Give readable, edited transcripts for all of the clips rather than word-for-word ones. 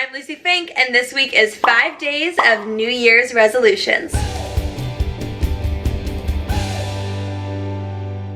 I'm Lucie Fink, and this week is 5 days of New Year's resolutions.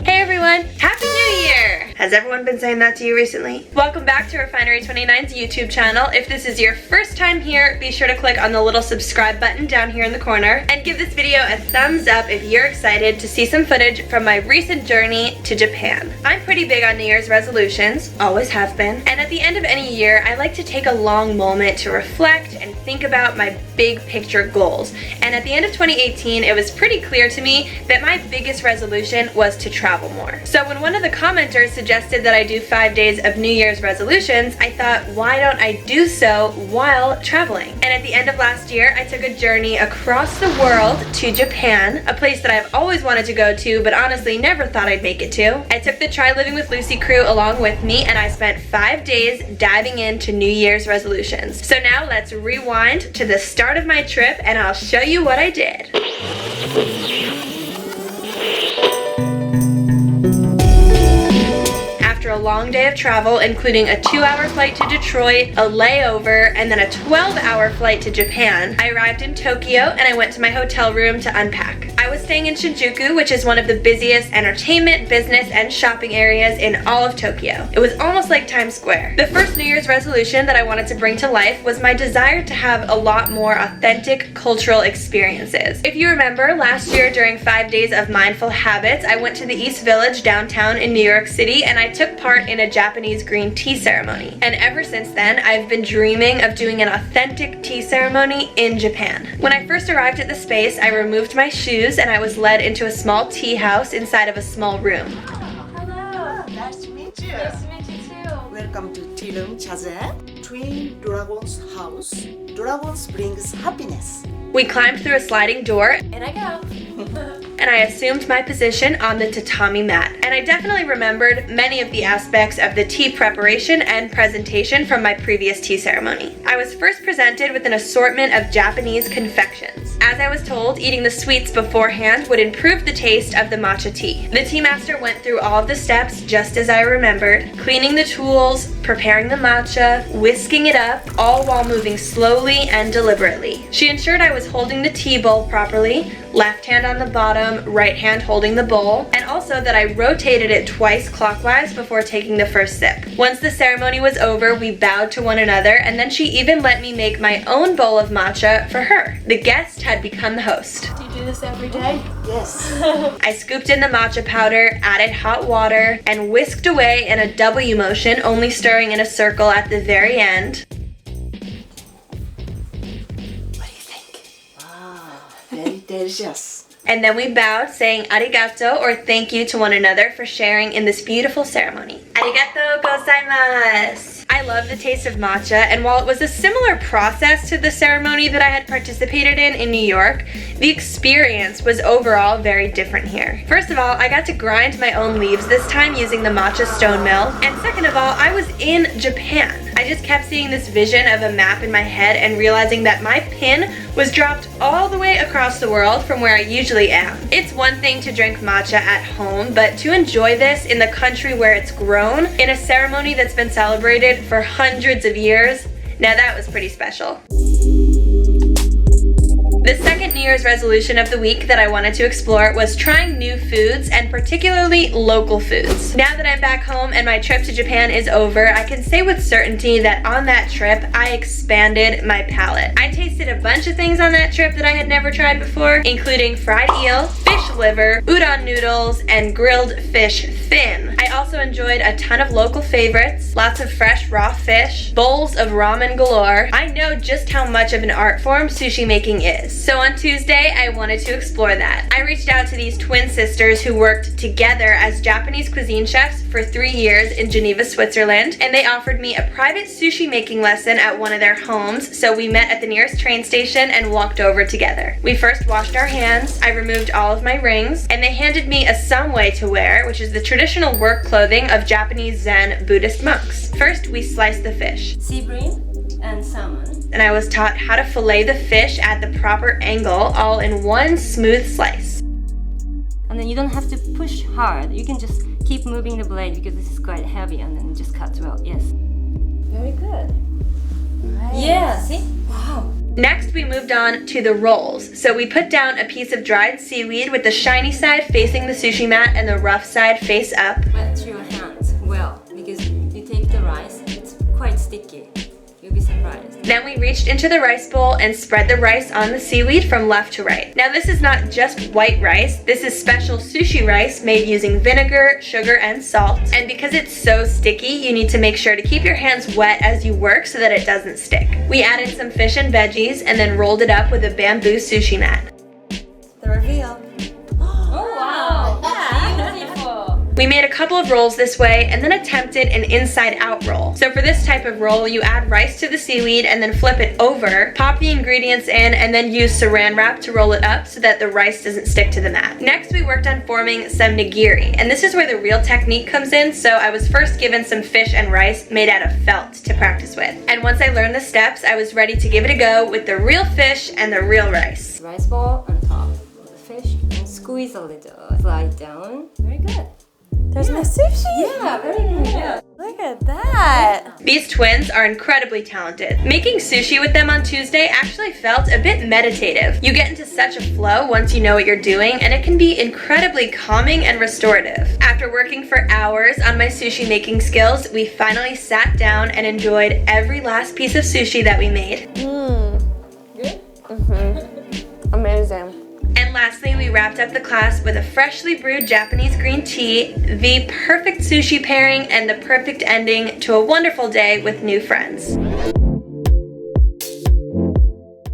Hey everyone, Happy New Year! Has everyone been saying that to you recently? Welcome back to Refinery29's YouTube channel. If this is your first time here, be sure to click on the little subscribe button down here in the corner and give this video a thumbs up if you're excited to see some footage from my recent journey to Japan. I'm pretty big on New Year's resolutions, always have been, and at the end of any year, I like to take a long moment to reflect and think about my big picture goals. And at the end of 2018, it was pretty clear to me that my biggest resolution was to travel more. So when one of the commenters suggested that I do 5 days of New Year's resolutions, I thought, why don't I do so while traveling? And at the end of last year, I took a journey across the world to Japan, a place that I've always wanted to go to, but honestly never thought I'd make it to. I took the Try Living With Lucie crew along with me, and I spent 5 days diving into New Year's resolutions. So now let's rewind to the start of my trip, and I'll show you what I did. After a long day of travel, including a 2-hour flight to Detroit, a layover, and then a 12-hour flight to Japan, I arrived in Tokyo and I went to my hotel room to unpack. I was staying in Shinjuku, which is one of the busiest entertainment, business, and shopping areas in all of Tokyo. It was almost like Times Square. The first New Year's resolution that I wanted to bring to life was my desire to have a lot more authentic cultural experiences. If you remember, last year during 5 days of mindful habits, I went to the East Village downtown in New York City and I took part in a Japanese green tea ceremony. And ever since then, I've been dreaming of doing an authentic tea ceremony in Japan. When I first arrived at the space, I removed my shoes and I was led into a small tea house inside of a small room. Hello. Nice to meet you. Nice to meet you too. Welcome to tea room Chazen. Twin Dragons house. Dragons brings happiness. We climbed through a sliding door And I go. and I assumed my position on the tatami mat. And I definitely remembered many of the aspects of the tea preparation and presentation from my previous tea ceremony. I was first presented with an assortment of Japanese confections. As I was told, eating the sweets beforehand would improve the taste of the matcha tea. The tea master went through all of the steps just as I remembered, cleaning the tools, preparing the matcha, whisking it up, all while moving slowly and deliberately. She ensured I was holding the tea bowl properly, left hand on the bottom, right hand holding the bowl, and also that I rotated it twice clockwise before taking the first sip. Once the ceremony was over, we bowed to one another, and then she even let me make my own bowl of matcha for her. The guest had become the host. Do you do this every day? Yes. I scooped in the matcha powder, added hot water, and whisked away in a W motion, only stirring in a circle at the very end. What do you think? Wow, very delicious. And then we bowed, saying arigato, or thank you, to one another for sharing in this beautiful ceremony. Arigato gozaimasu! I love the taste of matcha, and while it was a similar process to the ceremony that I had participated in New York, the experience was overall very different here. First of all, I got to grind my own leaves this time using the matcha stone mill, and second of all, I was in Japan. I just kept seeing this vision of a map in my head and realizing that my pin was dropped all the way across the world from where I usually am. It's one thing to drink matcha at home, but to enjoy this in the country where it's grown, in a ceremony that's been celebrated for hundreds of years, now that was pretty special. The second New Year's resolution of the week that I wanted to explore was trying new foods, and particularly local foods. Now that I'm back home and my trip to Japan is over, I can say with certainty that on that trip, I expanded my palate. I tasted a bunch of things on that trip that I had never tried before, including fried eel, fish liver, udon noodles, and grilled fish fin. I also enjoyed a ton of local favorites, lots of fresh raw fish, bowls of ramen galore. I know just how much of an art form sushi making is. So on Tuesday, I wanted to explore that. I reached out to these twin sisters who worked together as Japanese cuisine chefs for 3 years in Geneva, Switzerland, and they offered me a private sushi making lesson at one of their homes, so we met at the nearest train station and walked over together. We first washed our hands, I removed all of my rings, and they handed me a samue to wear, which is the traditional work clothing of Japanese Zen Buddhist monks. First, we sliced the fish. Sea bream and salmon. And I was taught how to fillet the fish at the proper angle, all in one smooth slice. And then you don't have to push hard. You can just keep moving the blade because this is quite heavy, and then just cut well. Yes. Very good. Right. Yeah. see? Wow. Next, we moved on to the rolls. So we put down a piece of dried seaweed with the shiny side facing the sushi mat and the rough side face up. Wet your hands well because you take the rice, it's quite sticky. You'll be surprised. Then we reached into the rice bowl and spread the rice on the seaweed from left to right. Now this is not just white rice, this is special sushi rice made using vinegar, sugar, and salt. And because it's so sticky, you need to make sure to keep your hands wet as you work so that it doesn't stick. We added some fish and veggies and then rolled it up with a bamboo sushi mat. The reveal. Oh wow! That's beautiful! We made a couple of rolls this way and then attempted an inside-out roll. So for this type of roll, you add rice to the seaweed and then flip it over, pop the ingredients in, and then use saran wrap to roll it up so that the rice doesn't stick to the mat. Next, we worked on forming some nigiri, and this is where the real technique comes in. So I was first given some fish and rice made out of felt to practice with. And once I learned the steps, I was ready to give it a go with the real fish and the real rice. Rice ball on top of the fish and squeeze a little. Slide down. Very good. There's my sushi. Yeah, very good. Yeah. Look at that. These twins are incredibly talented. Making sushi with them on Tuesday actually felt a bit meditative. You get into such a flow once you know what you're doing, and it can be incredibly calming and restorative. After working for hours on my sushi making skills, we finally sat down and enjoyed every last piece of sushi that we made. Good? Amazing. And lastly, we wrapped up the class with a freshly brewed Japanese green tea, the perfect sushi pairing, and the perfect ending to a wonderful day with new friends.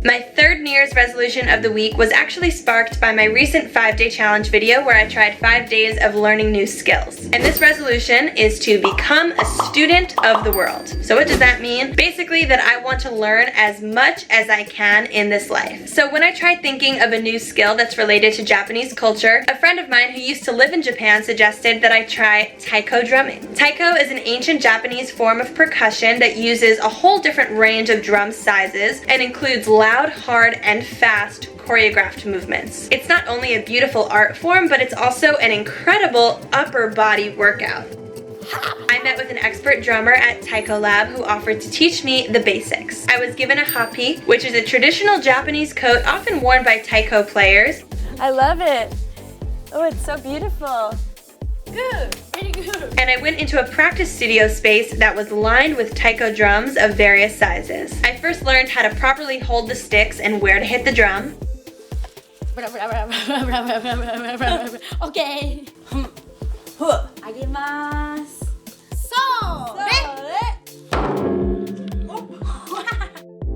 My third New Year's resolution of the week was actually sparked by my recent 5-day challenge video where I tried 5 days of learning new skills. And this resolution is to become a student of the world. So what does that mean? Basically that I want to learn as much as I can in this life. So when I tried thinking of a new skill that's related to Japanese culture, a friend of mine who used to live in Japan suggested that I try Taiko drumming. Taiko is an ancient Japanese form of percussion that uses a whole different range of drum sizes and includes loud, hard, and fast choreographed movements. It's not only a beautiful art form, but it's also an incredible upper body workout. I met with an expert drummer at Taiko Lab who offered to teach me the basics. I was given a hapi, which is a traditional Japanese coat often worn by Taiko players. I love it. Oh, it's so beautiful. Good. Very good. And I went into a practice studio space that was lined with Taiko drums of various sizes. I first learned how to properly hold the sticks and where to hit the drum. Okay. 上げます。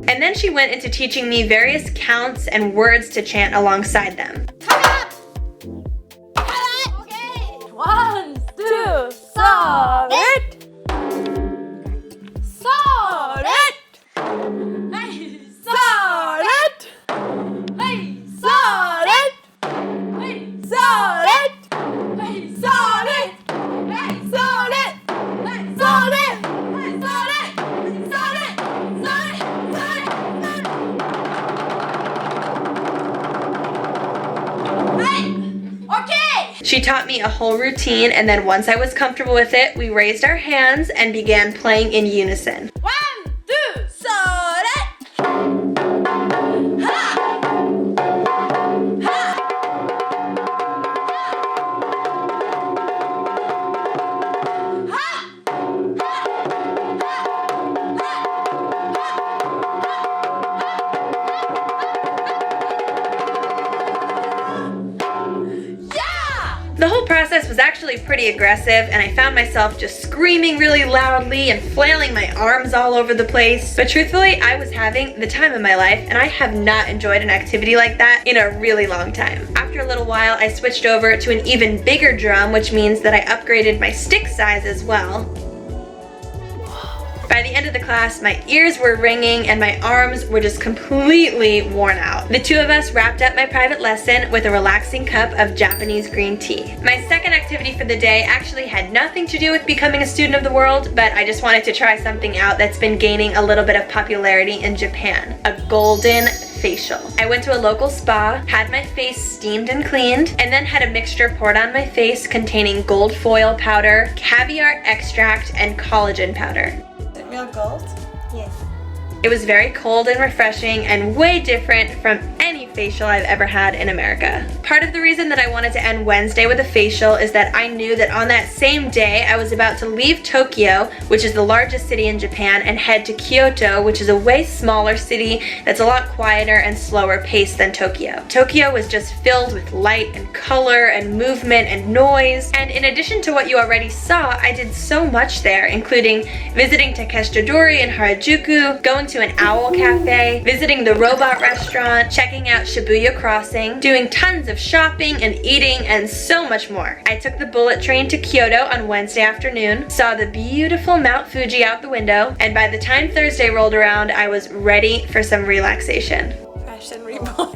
And then she went into teaching me various counts and words to chant alongside them. One, two, solid. Solid. Hey, solid. Hey, solid. Hey, solid. Hey, solid. Hey, solid. Hey, solid. Hey, solid. Solid. Hey, okay. She taught me a whole routine, and then once I was comfortable with it, we raised our hands and began playing in unison. 1, 2, それ。は。は。The whole process was actually pretty aggressive, and I found myself just screaming really loudly and flailing my arms all over the place. But truthfully, I was having the time of my life, and I have not enjoyed an activity like that in a really long time. After a little while, I switched over to an even bigger drum, which means that I upgraded my stick size as well. By the end of the class, my ears were ringing and my arms were just completely worn out. The two of us wrapped up my private lesson with a relaxing cup of Japanese green tea. My second activity for the day actually had nothing to do with becoming a student of the world, but I just wanted to try something out that's been gaining a little bit of popularity in Japan: a golden facial. I went to a local spa, had my face steamed and cleaned, and then had a mixture poured on my face containing gold foil powder, caviar extract, and collagen powder. Milk gold? Yes. It was very cold and refreshing and way different from any facial I've ever had in America. Part of the reason that I wanted to end Wednesday with a facial is that I knew that on that same day I was about to leave Tokyo, which is the largest city in Japan, and head to Kyoto, which is a way smaller city that's a lot quieter and slower paced than Tokyo. Tokyo was just filled with light and color and movement and noise, and in addition to what you already saw, I did so much there, including visiting Takeshita-dori in Harajuku, going to an owl cafe, visiting the robot restaurant, checking out Shibuya Crossing, doing tons of shopping and eating, and so much more. I took the bullet train to Kyoto on Wednesday afternoon, saw the beautiful Mount Fuji out the window, and by the time Thursday rolled around, I was ready for some relaxation. Fresh and reborn.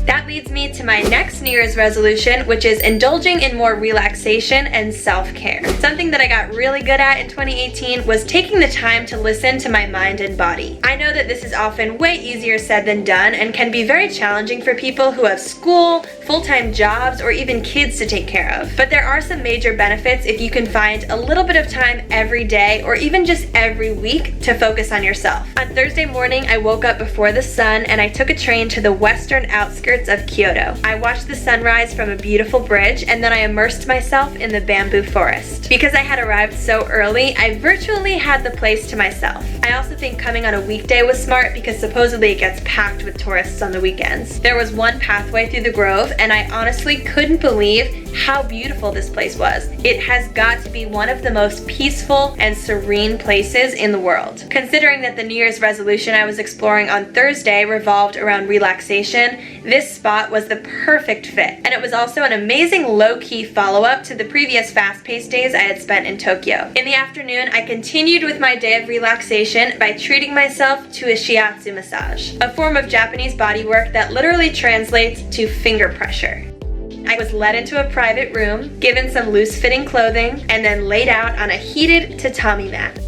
That leads me to my next New Year's resolution, which is indulging in more relaxation and self-care. Something that I got really good at in 2018 was taking the time to listen to my mind and body. I know that this is often way easier said than done and can be very challenging for people who have school, full-time jobs, or even kids to take care of. But there are some major benefits if you can find a little bit of time every day or even just every week to focus on yourself. On Thursday morning, I woke up before the sun and I took a train to the western outskirts of Kyoto. I watched the sunrise from a beautiful bridge and then I immersed myself in the bamboo forest. Because I had arrived so early, I virtually had the place to myself. I also think coming on a weekday was smart because supposedly it gets packed with tourists on the weekends. There was one pathway through the grove and I honestly couldn't believe how beautiful this place was. It has got to be one of the most peaceful and serene places in the world. Considering that the New Year's resolution I was exploring on Thursday revolved around relaxation, this spot was the perfect fit. And it was also an amazing low-key follow-up to the previous fast-paced days I had spent in Tokyo. In the afternoon, I continued with my day of relaxation by treating myself to a Shiatsu massage, a form of Japanese bodywork that literally translates to finger pressure. I was led into a private room, given some loose-fitting clothing, and then laid out on a heated tatami mat.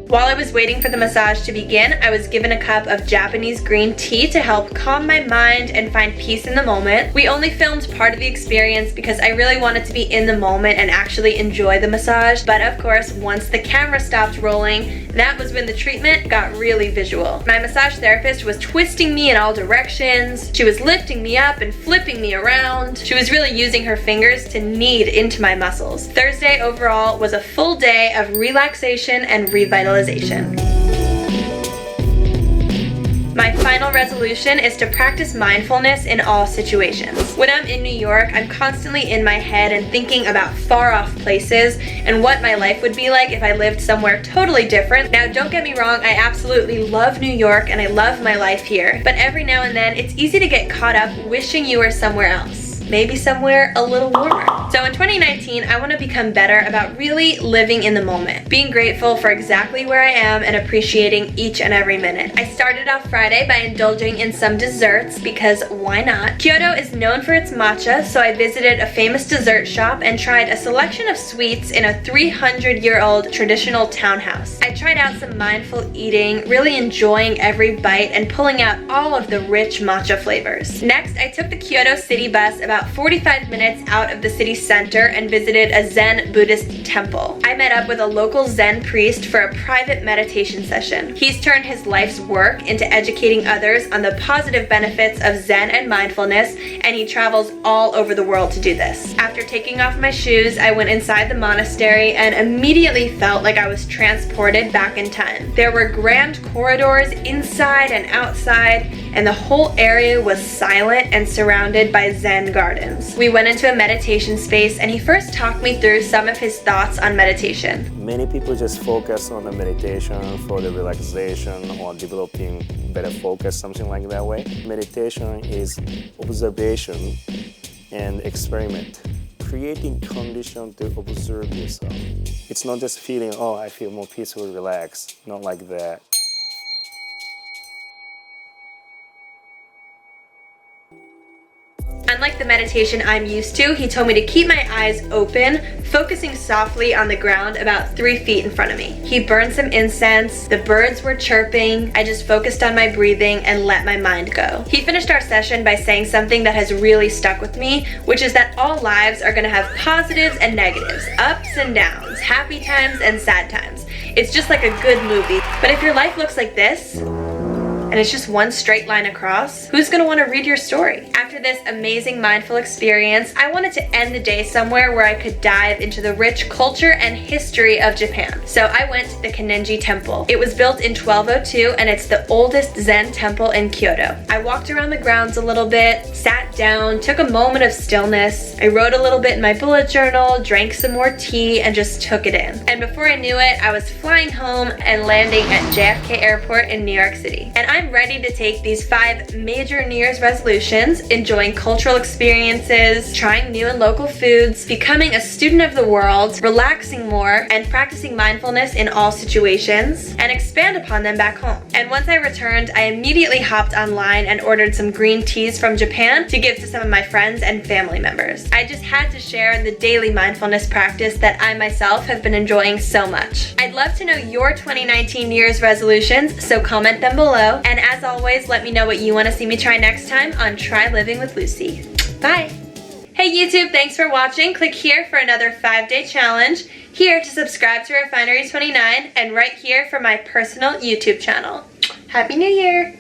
While I was waiting for the massage to begin, I was given a cup of Japanese green tea to help calm my mind and find peace in the moment. We only filmed part of the experience because I really wanted to be in the moment and actually enjoy the massage, but of course, once the camera stopped rolling, that was when the treatment got really visual. My massage therapist was twisting me in all directions. She was lifting me up and flipping me around. She was really using her fingers to knead into my muscles. Thursday overall was a full day of relaxation and revitalization. My final resolution is to practice mindfulness in all situations. When I'm in New York, I'm constantly in my head and thinking about far-off places and what my life would be like if I lived somewhere totally different. Now, don't get me wrong, I absolutely love New York and I love my life here, but every now and then it's easy to get caught up wishing you were somewhere else. Maybe somewhere a little warmer. So in 2019, I want to become better about really living in the moment, being grateful for exactly where I am and appreciating each and every minute. I started off Friday by indulging in some desserts because why not? Kyoto is known for its matcha, so I visited a famous dessert shop and tried a selection of sweets in a 300-year-old traditional townhouse. I tried out some mindful eating, really enjoying every bite and pulling out all of the rich matcha flavors. Next, I took the Kyoto city bus about 45 minutes out of the city center and visited a Zen Buddhist temple. I met up with a local Zen priest for a private meditation session. He's turned his life's work into educating others on the positive benefits of Zen and mindfulness, and he travels all over the world to do this. After taking off my shoes, I went inside the monastery and immediately felt like I was transported back in time. There were grand corridors inside and outside, and the whole area was silent and surrounded by Zen gardens. We went into a meditation space and he first talked me through some of his thoughts on meditation. Many people just focus on the meditation for the relaxation or developing better focus, something like that way. Meditation is observation and experiment, creating condition to observe yourself. It's not just feeling, oh, I feel more peaceful, relaxed, not like that. Unlike the meditation I'm used to, he told me to keep my eyes open, focusing softly on the ground about 3 feet in front of me. He burned some incense, the birds were chirping, I just focused on my breathing and let my mind go. He finished our session by saying something that has really stuck with me, which is that all lives are going to have positives and negatives, ups and downs, happy times and sad times. It's just like a good movie. But if your life looks like this, and it's just one straight line across, who's gonna wanna read your story? After this amazing mindful experience, I wanted to end the day somewhere where I could dive into the rich culture and history of Japan. So I went to the Kennenji Temple. It was built in 1202 and it's the oldest Zen temple in Kyoto. I walked around the grounds a little bit, sat down, took a moment of stillness. I wrote a little bit in my bullet journal, drank some more tea, and just took it in. And before I knew it, I was flying home and landing at JFK Airport in New York City. And I'm ready to take these 5 major New Year's resolutions, enjoying cultural experiences, trying new and local foods, becoming a student of the world, relaxing more, and practicing mindfulness in all situations, and expand upon them back home. And once I returned, I immediately hopped online and ordered some green teas from Japan to give to some of my friends and family members. I just had to share the daily mindfulness practice that I myself have been enjoying so much. I'd love to know your 2019 New Year's resolutions, so comment them below. And as always, let me know what you want to see me try next time on Try Living with Lucie. Bye! Hey YouTube, thanks for watching. Click here for another 5-day challenge, here to subscribe to Refinery29, and right here for my personal YouTube channel. Happy New Year!